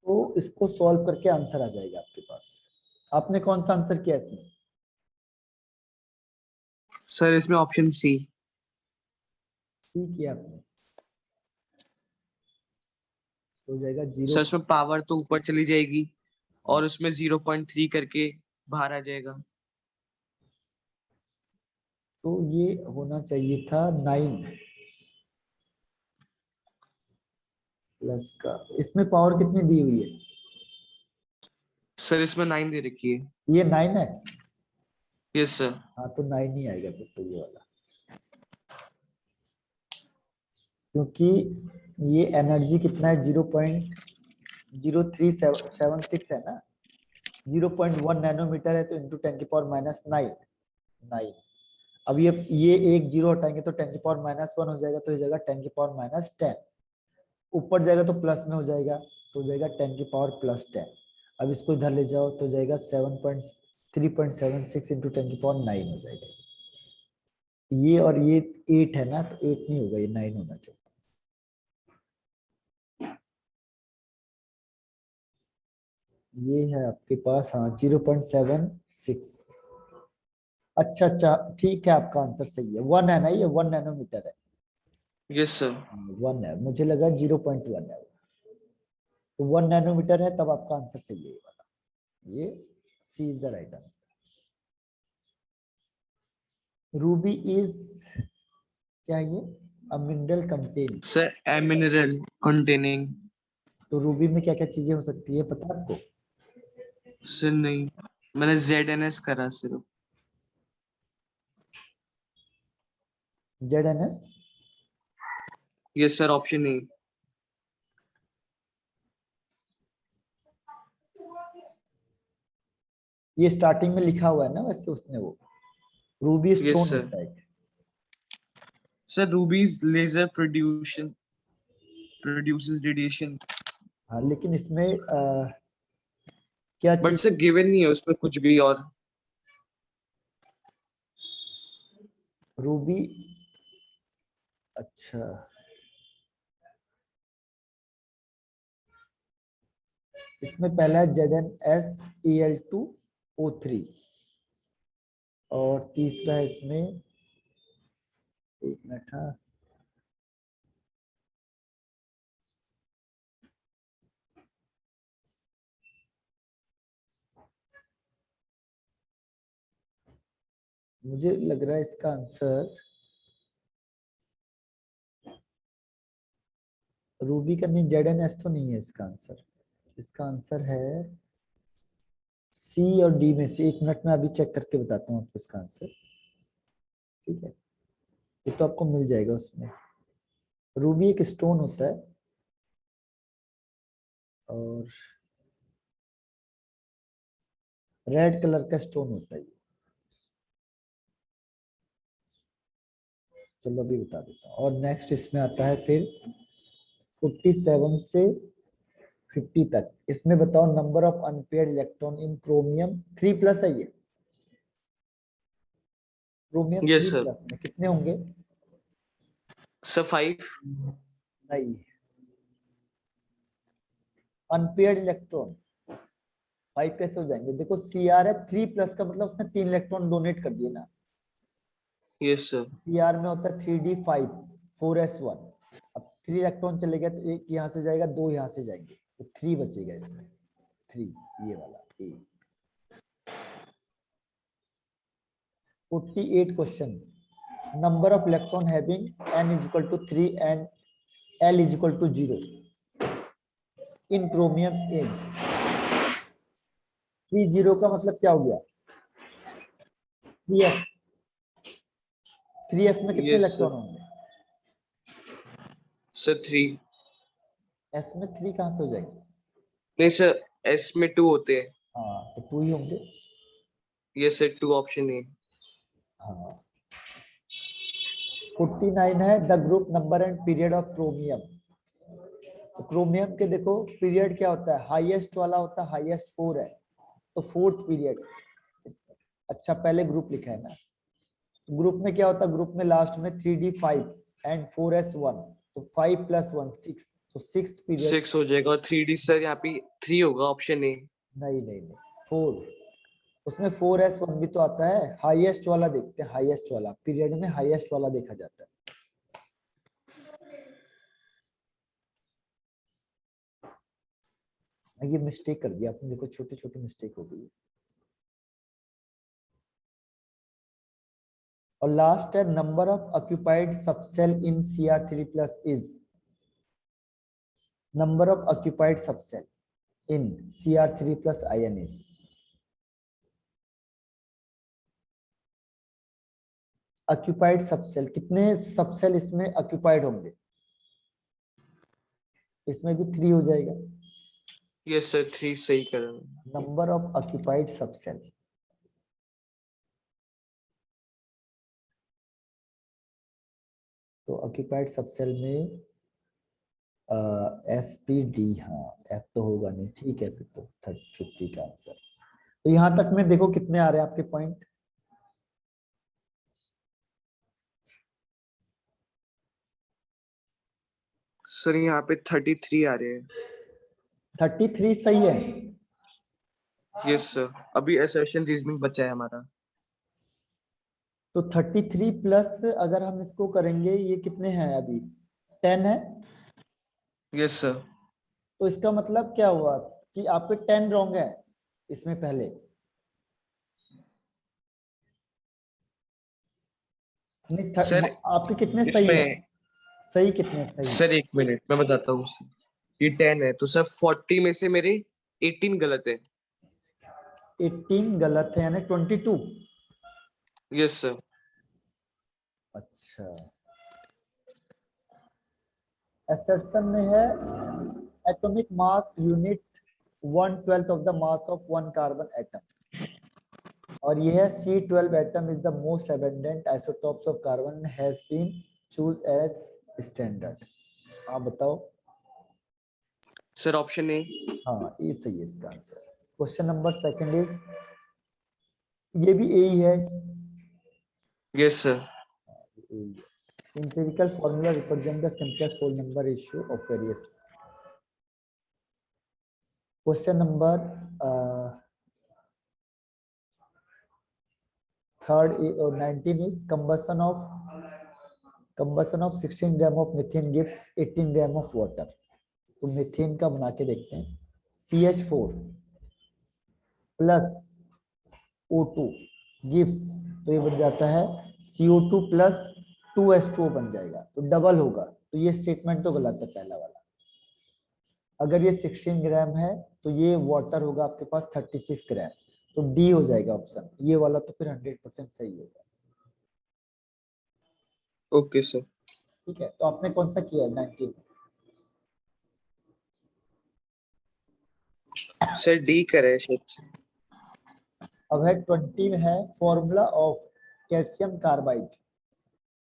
तो इसको सॉल्व करके आंसर आ जाएगा आपके पास। आपने कौन सा आंसर किया इसमें? सर इसमें ऑप्शन सी। सी किया आपने, तो हो जाएगा 0। सर इसमें पावर तो ऊपर चली जाएगी और उसमें 0.3 करके बाहर आ जाएगा। तो ये होना चाहिए था 9 प्लस का। इसमें पावर कितनी दी हुई है? सर इसमें 9 दे रखी है। ये 9 है। Yes sir. हाँ तो 9 ही आएगा फिर तो ये वाला, क्योंकि ये एनर्जी कितना है 0.0376 है ना, 0.1 नैनोमीटर है, तो इंटू 10⁻⁹ 9। अब ये एक जीरो हटाएंगे तो 10⁻⁻1 हो जाएगा, तो हो जाएगा 10⁻10। ऊपर जाएगा तो प्लस में हो जाएगा, तो हो जाएगा 10⁻+10। अब इसको इधर ले जाओ तो हो जाएगा 3.76 इंटू 10⁻9 हो जाएगा। ये और ये 8 है ना, तो 8 नहीं होगा, ये 9 होना चाहिए। ये है आपके पास, हाँ 0.76। अच्छा अच्छा ठीक है, आपका आंसर सही है। 1 है ना, ये 1 नैनोमीटर है। Yes sir. 1 है, मुझे लगा 0.1 है। तो 1 नैनोमीटर है, तब आपका आंसर सही है ये वाला। ये C is the right answer. Ruby is क्या ये? A mineral content. Sir a mineral containing. तो रूबी में क्या क्या चीजें हो सकती है पता है आपको? सर नहीं, मैंने ZNS करा सिर्फ। ZNS? Yes sir, option A. ये स्टार्टिंग में लिखा हुआ है ना वैसे उसने, वो रूबी यस स्टोन सर। होता है। Sir rubies laser produces radiation. हाँ लेकिन इसमें क्या बट चीज? सर गिवन नहीं है उसमें कुछ भी। और रूबी, अच्छा इसमें पहला है ZnSAl2O3, और तीसरा है इसमें, एक मिनट, हाँ मुझे लग रहा है इसका आंसर रूबी का नहीं, ZnS तो नहीं है इसका आंसर। इसका आंसर है सी और डी में से। एक मिनट में अभी चेक करके बताता हूँ आपको इसका आंसर, ठीक है? ये तो आपको मिल जाएगा उसमें। रूबी एक स्टोन होता है, और रेड कलर का स्टोन होता है ये। चलो अभी बता देता हूँ। और नेक्स्ट इसमें आता है फिर 47 से 50 तक। इसमें बताओ number of unpaired electron in chromium 3+ है ये। Chromium yes sir. 3+ में कितने होंगे? सर 5। नहीं, अनपेयर्ड इलेक्ट्रॉन 5 कैसे हो जाएंगे? देखो CR है 3+ का मतलब उसने 3 इलेक्ट्रॉन डोनेट कर दिए ना। Yes sir. CR में होता है 3d5 4s1। अब 3 इलेक्ट्रॉन चले गए तो एक यहाँ से जाएगा, 2 यहाँ से जाएंगे, तो 3 बचेगा इसमें। 3 ये वाला ए। 48 question. Number of electron having n = 3 and l = 0 in chromium AIIMS. 30 का मतलब क्या हो गया? 3s। 3s में कितने यस इलेक्ट्रॉन सर। होंगे? सर 3। s में 3 कहां से हो जाएंगे? नहीं सर, S में 2 होते हैं। हाँ तो 2 ही होंगे। Yes sir, 2 option A. हाँ। 49 है the group number and period of chromium. तो क्रोमियम के देखो पीरियड क्या होता है, हाईएस्ट वाला होता है, हाईएस्ट 4 है, तो 4th पीरियड। अच्छा पहले ग्रुप लिखा है ना, तो ग्रुप में क्या होता है? ग्रुप में लास्ट में 3d5 एंड 4s1, तो 5 + 1 6, तो 6 पीरियड 6 हो जाएगा और 3D सर यहाँ पे 3 होगा ऑप्शन ए। नहीं नहीं नहीं 4, उसमें 4s1 भी तो आता है। हाईएस्ट वाला देखते हैं, हाईएस्ट वाला पीरियड में हाईएस्ट वाला देखा जाता है। ये मिस्टेक कर दिया आपने, देखो छोटी छोटी मिस्टेक हो गई। और लास्ट है number of occupied subshell in CR3 plus is, number of occupied subshell in CR3 plus ion is. Occupied subshell, कितने सबसेल इसमें ऑक्यूपाइड होंगे? इसमें भी 3 हो जाएगा। यस सर 3 सही कर रहा हूँ। नंबर ऑफ ऑक्यूपाइड सबसेल, तो ऑक्यूपाइड सबसेल में SPD, हाँ F तो होगा नहीं, ठीक है फिर तो 50 का आंसर। तो यहां तक में देखो कितने आ रहे हैं आपके पॉइंट? सर यहाँ पे 33 आ रहे हैं। 33 सही है। यस सर, अभी असर्शन रीजनिंग बचा है हमारा। तो 33 प्लस अगर हम इसको करेंगे, ये कितने हैं अभी? 10 है। Yes sir. तो इसका मतलब क्या हुआ कि आपके 10 रॉन्ग है इसमें पहले। नहीं सर आपके कितने सही है? इसमें सही कितने सही? सर 1 मिनट मैं बताता हूँ। ये 10 है तो सर 40 में से मेरे 18 गलत है। 18 गलत है यानी 22। Yes sir. अच्छा, assertion में है atomic mass unit 1/12 of the mass of one carbon atom, और यह है C12 atom is the most abundant isotopes of carbon has been choose as standard। आप बताओ। Sir option A. हाँ ये सही है इसका answer. Question number second is, ये भी ए ही है। Yes sir. empirical formula represent the simplest whole number ratio of various। Question number third 19 is combustion of 16 gram of methane gives 18 gram of water। तो methane का बना के देखते हैं। CH4 plus O2 gives, तो ये बन जाता है CO2 प्लस 2H2O बन जाएगा, तो डबल होगा। तो ये स्टेटमेंट तो गलत है पहला वाला। अगर ये 16 ग्राम है तो ये वाटर होगा आपके पास 36 ग्राम, तो डी हो जाएगा ऑप्शन ये वाला, तो फिर 100% सही होगा। Okay sir. ठीक है, तो आपने कौन सा किया 19? सर डी करे शायद। अब है 20 में है formula of calcium carbide.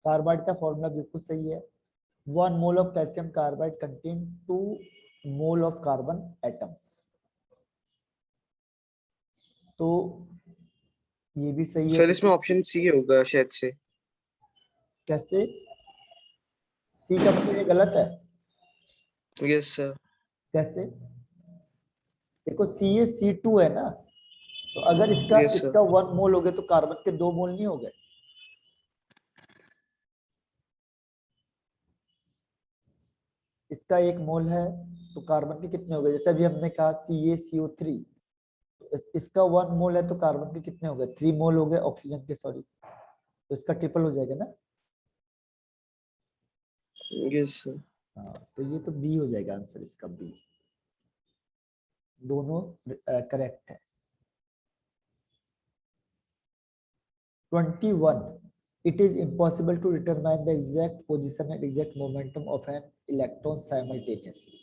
Carbide का फॉर्मूला बिल्कुल सही है। 1 mole of calcium carbide contain 2 mole of carbon atoms, तो ये भी सही है। सर इसमें ऑप्शन सी होगा शायद से। कैसे? सी का मतलब ये गलत है? Yes sir. कैसे? देखो CaC2 है ना, तो अगर इसका यस सर। इसका 1 मोल हो गए तो कार्बन के 2 मोल नहीं हो गए? इसका 1 मोल है तो कार्बन के कितने हो गए? जैसे अभी हमने कहा CaCO3, तो इसका 1 मोल है तो कार्बन के कितने हो गए? 3 मोल हो गए ऑक्सीजन के, सॉरी, तो इसका ट्रिपल हो जाएगा ना। Yes sir. हाँ, तो ये तो बी हो जाएगा आंसर इसका, बी। दोनों करेक्ट है। 21 it is impossible to determine the exact position and exact momentum of an electron simultaneously,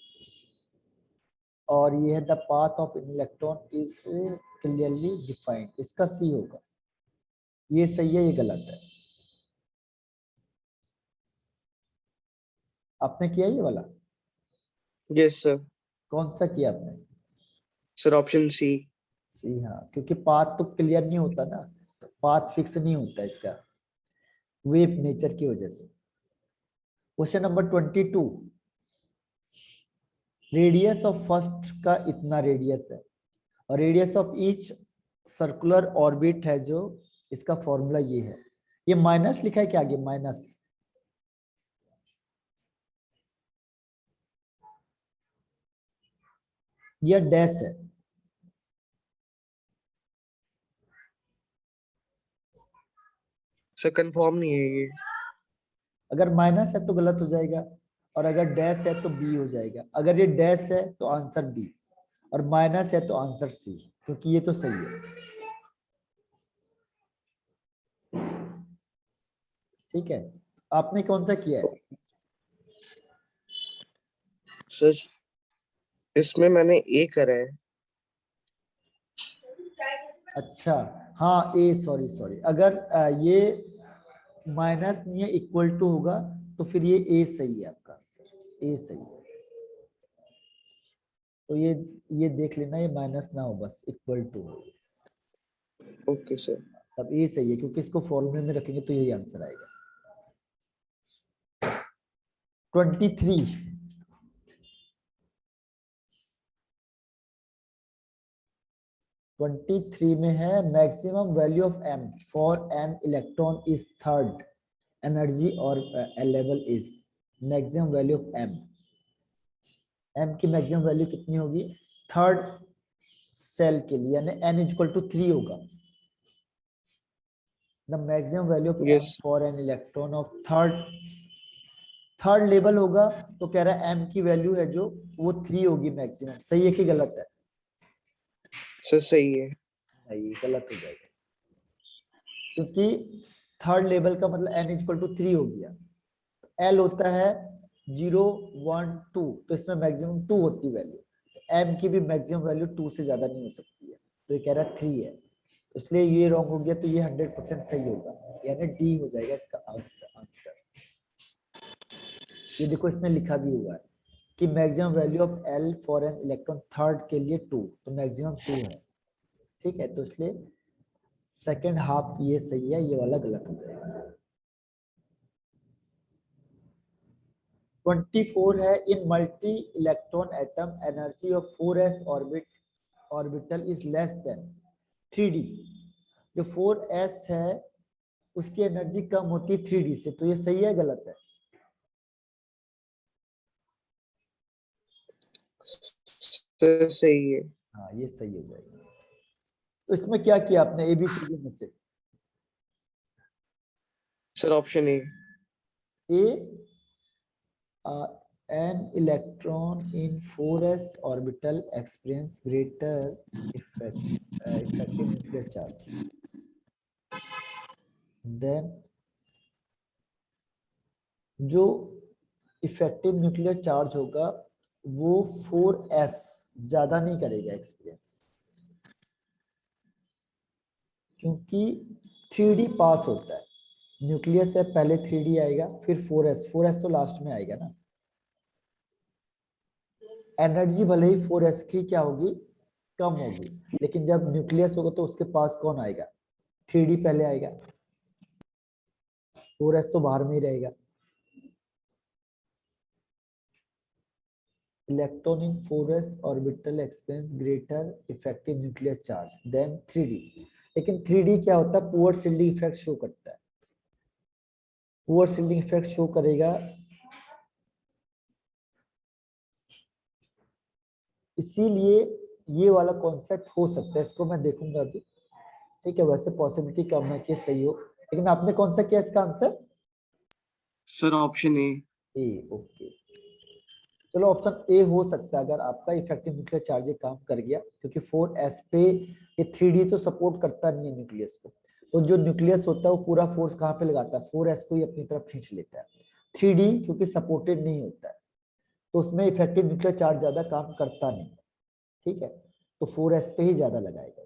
और ये है the path of N electron is clearly defined. इसका सी होगा। ये सही है, ये गलत है। आपने किया ये वाला? Yes sir. कौन सा किया आपने? Sir option C. सी, हाँ, क्योंकि पाथ तो क्लियर नहीं होता ना, तो पाथ फिक्स नहीं होता इसका वेव नेचर की वजह से। Question number 22, radius of first का इतना रेडियस है और radius of each circular orbit है जो, इसका फॉर्मूला ये है। ये माइनस लिखा है क्या आगे, माइनस, या डैश है? सर कंफर्म नहीं है ये। अगर माइनस है तो गलत हो जाएगा, और अगर डैश है तो बी हो जाएगा। अगर ये डैश है तो आंसर बी, और माइनस है तो आंसर सी, क्योंकि ये तो सही है। ठीक है, आपने कौन सा किया है? सर इसमें मैंने ए करा है। अच्छा, हाँ ए, सॉरी सॉरी, अगर ये माइनस नहीं है, इक्वल टू होगा, तो फिर ये ए सही है, आपका आंसर ए सही है। तो ये देख लेना, ये माइनस ना हो, बस इक्वल टू हो, ओके सर। तब ए सही है, क्योंकि इसको फॉर्मूले में रखेंगे तो यही आंसर आएगा। 23, 23 में है, maximum value of m for an electron is third energy और level is. Maximum value of m, m की मैक्सिमम वैल्यू कितनी होगी थर्ड सेल के लिए, यानी एन इक्वल टू 3 होगा। The maximum value of M S for an electron of third level होगा, तो कह रहा है एम की वैल्यू है जो वो 3 होगी मैक्सिमम। सही है कि गलत है? सर सही है। नहीं, गलत हो जाएगा, क्योंकि थर्ड लेवल का मतलब एन इक्वल टू 3 हो गया। एल होता है 0 1 2, तो इसमें मैक्सिमम 2 होती है वैल्यू, एम की भी मैक्सिमम वैल्यू 2 से ज्यादा नहीं हो सकती है, तो ये कह रहा है 3 है, इसलिए ये रॉन्ग हो गया, तो ये 100% सही होगा, यानी डी हो जाएगा इसका आंसर। ये देखो इसमें लिखा भी हुआ है कि maximum value of L for an electron third के लिए 2, तो मैक्सिमम 2 है। ठीक है, तो इसलिए सेकेंड हाफ ये सही है, ये वाला गलत हो जाएगा। 24 है, in multi electron atom energy of 4s orbital is less than 3d। जो 4s है उसकी एनर्जी कम होती है 3d से, तो ये सही है गलत है? सर सही है। हाँ, ये सही हो जाएगा। तो इसमें क्या किया आपने एबीसीडी में से? Sir option A. A, an electron in 4s orbital experience greater effective nuclear charge then जो इफेक्टिव न्यूक्लियर चार्ज होगा वो 4s ज्यादा नहीं करेगा एक्सपीरियंस, क्योंकि 3d पास होता है, न्यूक्लियस से पहले 3d आएगा, फिर 4s तो लास्ट में आएगा ना। एनर्जी भले ही 4s की क्या होगी, कम होगी, लेकिन जब न्यूक्लियस होगा तो उसके पास कौन आएगा, 3d पहले आएगा, 4s तो बाहर में ही रहेगा। Electron in 4s orbital experiences greater effective nuclear charge than 3d, लेकिन 3d क्या होता है, पुअर शिल्डिंग इफेक्ट शो करता है, पुअर शिल्डिंग इफेक्ट शो करेगा, इसीलिए ये वाला कॉन्सेप्ट हो सकता है, इसको मैं देखूंगा अभी। ठीक है, वैसे पॉसिबिलिटी कम है कि सही हो, लेकिन आपने कौन सा किया इसका answer? Sir option A. A, okay, चलो ऑप्शन ए हो सकता है, अगर आपका इफेक्टिव न्यूक्लियर चार्ज ये काम कर गया, क्योंकि 4s पे ये 3d तो सपोर्ट करता नहीं है न्यूक्लियस को, तो जो न्यूक्लियस होता है वो पूरा फोर्स कहाँ पे लगाता है, 4s को ही अपनी तरफ खींच लेता है। 3d क्योंकि सपोर्टेड नहीं होता है, तो उसमें इफेक्टिव न्यूक्लियर चार्ज ज्यादा काम करता नहीं। ठीक है, तो 4s पे ही ज्यादा लगाएगा।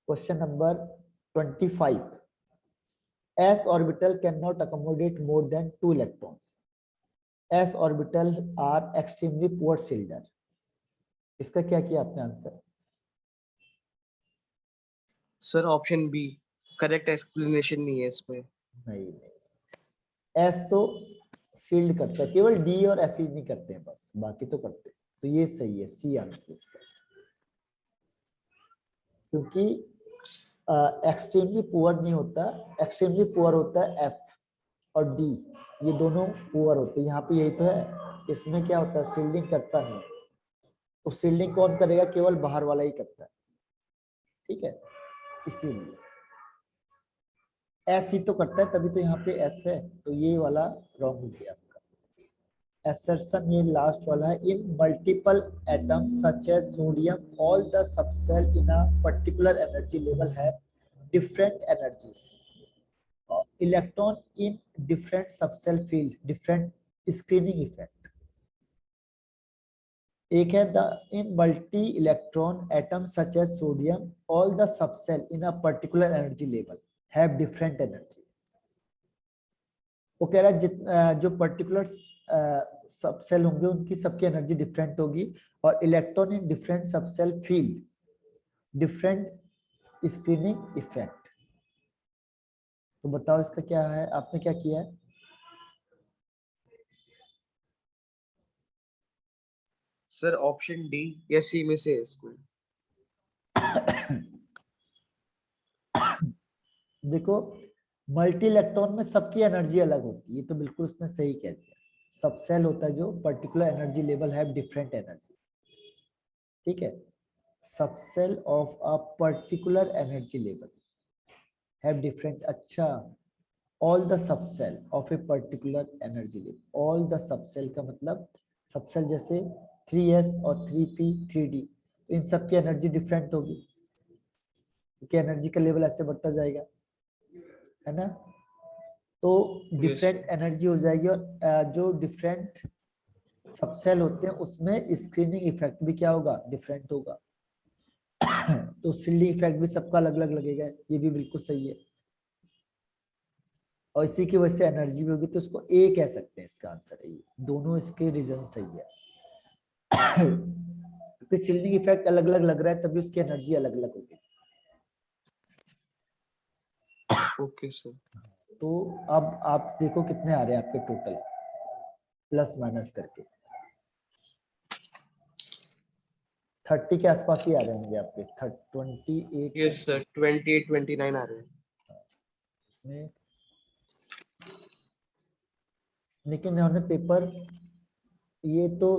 Question number 25, s orbital cannot accommodate more than 2 electrons, s orbital are extremely poor shielded। इसका क्या किया आपने answer? Sir option B, correct explanation नहीं है इसमें। नहीं नहीं, एस तो शील्ड करता है, केवल डी और एफ ही नहीं करते हैं बस, बाकी तो करते हैं। तो ये सही है, सी आंसर इसका, क्योंकि एक्सट्रीमली पुअर नहीं होता, एक्सट्रीमली पुअर होता है एफ और डी, ये दोनों पुअर होते हैं। यहाँ पे यही तो है, इसमें क्या होता है, शील्डिंग करता नहीं, तो शील्डिंग कौन करेगा, केवल बाहर वाला ही करता है, ठीक है, इसीलिए एस ही तो करता है, तभी तो यहाँ पे एस है, तो ये वाला रॉन्ग हो गया आपका। assertion ये लास्ट वाला है, in multiple atoms such as sodium all the subshell in a particular energy level have different energies, electron in different subshell field different screening effect. एक है the in multi electron atom such as sodium all the subshell in a particular energy level have different energy. वो कह रहा है जो particular subshell होंगे उनकी सबकी एनर्जी डिफरेंट होगी, और electron in different subshell field different screening effect. तो बताओ इसका क्या है, आपने क्या किया है? सर ऑप्शन डी या सी में से है इसको। देखो, मल्टी इलेक्ट्रॉन में सबकी एनर्जी अलग होती है, ये तो बिल्कुल उसने सही कह दिया। सबसेल होता है जो particular energy level have different energy, ठीक है, subshell of a particular energy level have different. अच्छा, all the subshell of a particular energy level, all the subshell का मतलब सबसेल जैसे 3s और 3p 3d, तो इन सब की एनर्जी डिफरेंट होगी, क्योंकि एनर्जी का लेवल ऐसे बढ़ता जाएगा, है ना, तो डिफरेंट एनर्जी हो जाएगी। और जो डिफरेंट सबसेल होते हैं उसमें स्क्रीनिंग इफेक्ट भी क्या होगा, डिफरेंट होगा। तो शील्डिंग इफेक्ट भी सबका अलग अलग लगेगा, ये भी बिल्कुल सही है, और इसी की वजह से एनर्जी भी होगी, तो इसको ए कह सकते हैं, इसका आंसर है ये, दोनों इसके रीजन सही है। क्योंकि शील्डिंग इफेक्ट अलग अलग लग रहा है, तभी उसकी एनर्जी अलग अलग होगी। Okay sir. तो अब आप देखो कितने आ रहे हैं आपके टोटल, प्लस माइनस करके 30 के आसपास ही आ रहे होंगे आपके, 28। यस सर 28 29 आ रहे हैं इसमें लेकिन उन्होंने पेपर, ये तो